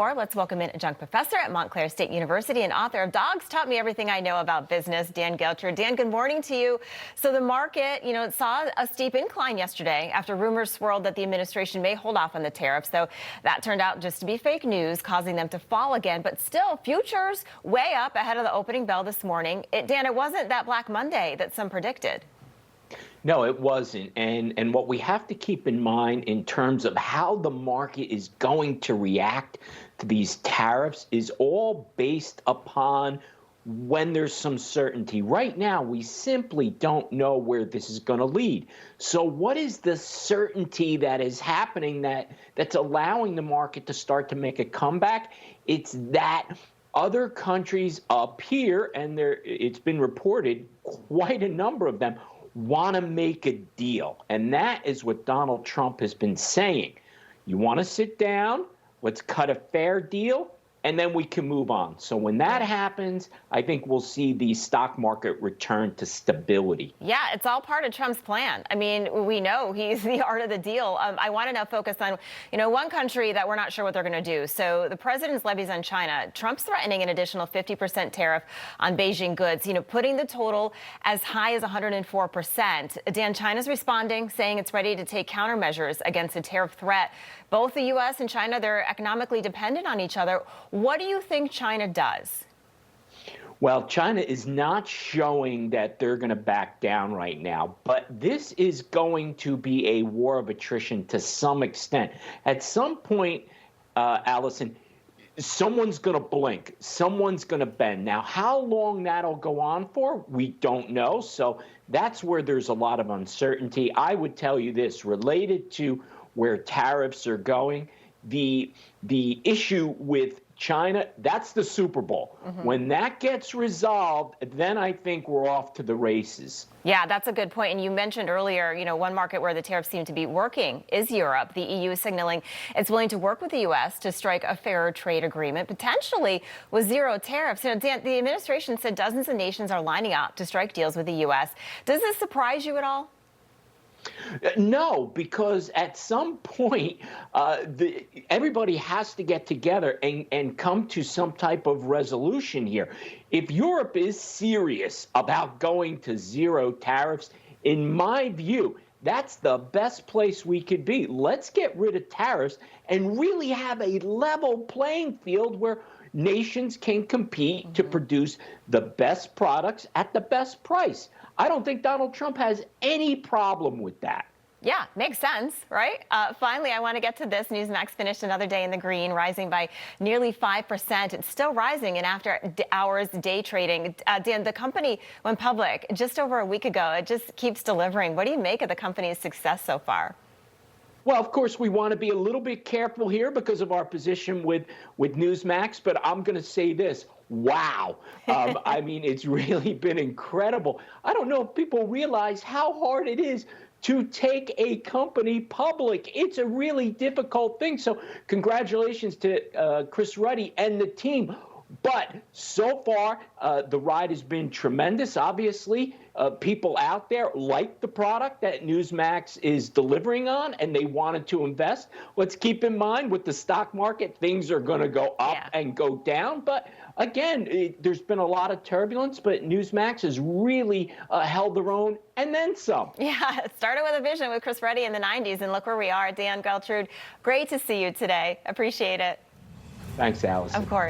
more, let's welcome in adjunct professor at Montclair State University and author of Dogs Taught Me Everything I Know About Business, Dan Geltrude. Dan, good morning to you. So the market, saw a steep incline yesterday after rumors swirled that the administration may hold off on the tariffs, though that turned out just to be fake news, causing them to fall again. But still, futures way up ahead of the opening bell this morning. Dan, it wasn't that Black Monday that some predicted. No, it wasn't. And what we have to keep in mind in terms of how the market is going to react to these tariffs is all based upon when there's some certainty. Right now, we simply don't know where this is going to lead. So what is the certainty that is happening that's allowing the market to start to make a comeback? It's that other countries up here, and it's been reported, quite a number of them, want to make a deal. And that is what Donald Trump has been saying. You want to sit down, let's cut a fair deal, and then we can move on. So when that happens, I think we'll see the stock market return to stability. Yeah, it's all part of Trump's plan. I mean, we know he's the art of the deal. I want to now focus on, one country that we're not sure what they're going to do. So the president's levies on China. Trump's threatening an additional 50% tariff on Beijing goods, putting the total as high as 104%. Dan, China's responding, saying it's ready to take countermeasures against a tariff threat. Both the U.S. and China, they're economically dependent on each other. What do you think China does? Well, China is not showing that they're going to back down right now, but this is going to be a war of attrition to some extent. At some point, Allison, someone's going to blink. Someone's going to bend. Now, how long that'll go on for, we don't know. So that's where there's a lot of uncertainty. I would tell you this, related to where tariffs are going, the issue with China, that's the Super Bowl. Mm-hmm. When that gets resolved, then I think we're off to the races. Yeah, that's a good point. And you mentioned earlier, one market where the tariffs seem to be working is Europe. The EU is signaling it's willing to work with the U.S. to strike a fairer trade agreement, potentially with zero tariffs. Dan, the administration said dozens of nations are lining up to strike deals with the U.S. Does this surprise you at all? No, because at some point, everybody has to get together and come to some type of resolution here. If Europe is serious about going to zero tariffs, in my view, that's the best place we could be. Let's get rid of tariffs and really have a level playing field where nations can compete to produce the best products at the best price. I don't think Donald Trump has any problem with that. Yeah, makes sense, right? Finally, I want to get to this. NewsMax finished another day in the green, rising by nearly 5%. It's still rising in after-hours day trading. Dan, the company went public just over a week ago. It just keeps delivering. What do you make of the company's success so far? Well, of course, we want to be a little bit careful here because of our position with NewsMax, but I'm going to say this. Wow. I mean, it's really been incredible. I don't know if people realize how hard it is to take a company public. It's a really difficult thing. So congratulations to Chris Ruddy and the team. But so far, the ride has been tremendous. Obviously, people out there like the product that NewsMax is delivering on, and they wanted to invest. Let's keep in mind, with the stock market, things are going to go up and go down. But again, there's been a lot of turbulence, but NewsMax has really held their own, and then some. Yeah, it started with a vision with Chris Ruddy in the 90s, and look where we are. Dan Geltrude, great to see you today. Appreciate it. Thanks, Allison. Of course.